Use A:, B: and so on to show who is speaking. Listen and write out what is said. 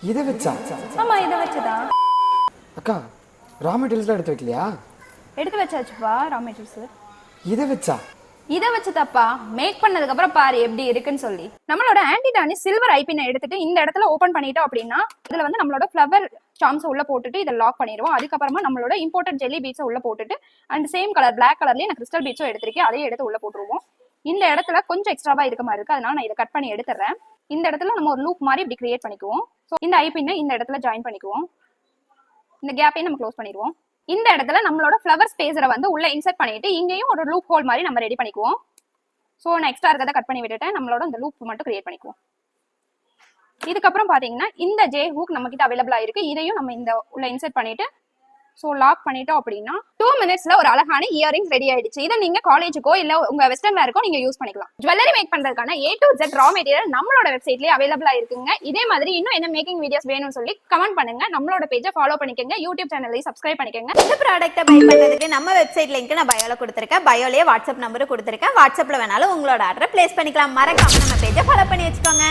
A: இதை வச்சா?
B: ஆமா இதை வச்சுதான்.
A: அக்கா ரா மெட்டீரியல்ஸ்லாம் எடுத்து வைக்கலையா?
B: எடுத்து வச்சாச்சுப்பா ரா மெட்டீரியல்ஸ்.
A: இதை வச்சா?
B: இதை வச்சு தப்பா மேக் பண்ணதுக்கு அப்புறம் பாரு எப்படி இருக்குன்னு சொல்லி. நம்மளோட ஆன்டிடானி சில்வர் ஐபினை எடுத்துட்டு இந்த இடத்துல ஓபன் பண்ணிட்டோம் அப்படின்னா இதுல வந்து நம்மளோட ஃபிளவர் சார்ம்ஸ் உள்ள போட்டுட்டு இதை லாக் பண்ணிடுவோம். அதுக்கப்புறமா நம்மளோட இம்போர்ட்டட் ஜெல்லி பீட்ஸை உள்ள போட்டுட்டு அண்ட் சேம் கலர் பிளாக் கலர்லயே நான் கிறிஸ்டல் பீட்ஸும் எடுத்திருக்கேன், அதையும் எடுத்து உள்ள போட்டுருவோம். இந்த இடத்துல கொஞ்சம் எக்ஸ்ட்ராவா இருக்க மாதிரி இருக்கு, அதனால நான் இதை கட் பண்ணி எடுத்துறேன். இந்த இடத்துல நம்ம ஒரு லூப் மாதிரி இப்படி கிரியேட் பண்ணிக்குவோம். ஸோ இந்த ஐபினை இந்த இடத்துல ஜாயின் பண்ணிக்குவோம். இந்த கேப்பையும் நம்ம க்ளோஸ் பண்ணிடுவோம். இந்த இடத்துல நம்மளோட ஃபிளவர் ஸ்பேஸரை வந்து உள்ள இன்சர்ட் பண்ணிட்டு இங்கேயும் ஒரு லூப் ஹோல் மாதிரி நம்ம ரெடி பண்ணிக்குவோம். ஸோ நான் எக்ஸ்ட்ரா இருக்கிறத கட் பண்ணி விட்டுட்டேன், நம்மளோட இந்த லூப் மட்டும் கிரியேட் பண்ணிக்குவோம். இதுக்கப்புறம் பாத்தீங்கன்னா இந்த ஜே ஹூக் நம்ம கிட்ட அவைலபிளா இருக்கு, இதையும் நம்ம இந்த உள்ள இன்சர்ட் பண்ணிட்டு ஸோ லாக் பண்ணிட்டோம் அப்படின்னா 2 மினிட்ஸ்ல ஒரு அழகான இயரிங்ஸ் ரெடி ஆயிடுச்சு. இதை நீங்க காலேஜுக்கோ இல்ல உங்க வெஸ்டர்ன் வேருக்கோ நீங்க யூஸ் பண்ணிக்கலாம். ஜுவல்லரி மேக் பண்றதுக்கான A to Z raw material நம்மளோட வெப்சைட்லயே அவைலபிளா இருக்குங்க. இதே மாதிரி இன்னும் என்ன மேக்கிங் வீடியோஸ் வேணும்னு சொல்லி கமெண்ட் பண்ணுங்க. நம்மளோட பேஜை ஃபாலோ பண்ணிக்கங்க, யூடியூப் சேனலையும் சப்ஸ்கிரைப் பண்ணிக்கங்க.
C: இந்த ப்ராடக்ட்டை பை பண்றதுக்கு நம்ம வெப்சைட் லிங்க் நான் பயோல கொடுத்திருக்கேன், பயோலயே வாட்ஸ்அப் நம்பர் கொடுத்திருக்கேன். வாட்ஸ்அப்ல வேணாலும் உங்களோட ஆர்டரை பிளேஸ் பண்ணிக்கலாம். மறக்காம நம்ம பேஜை ஃபாலோ பண்ணி வச்சுக்கோங்க.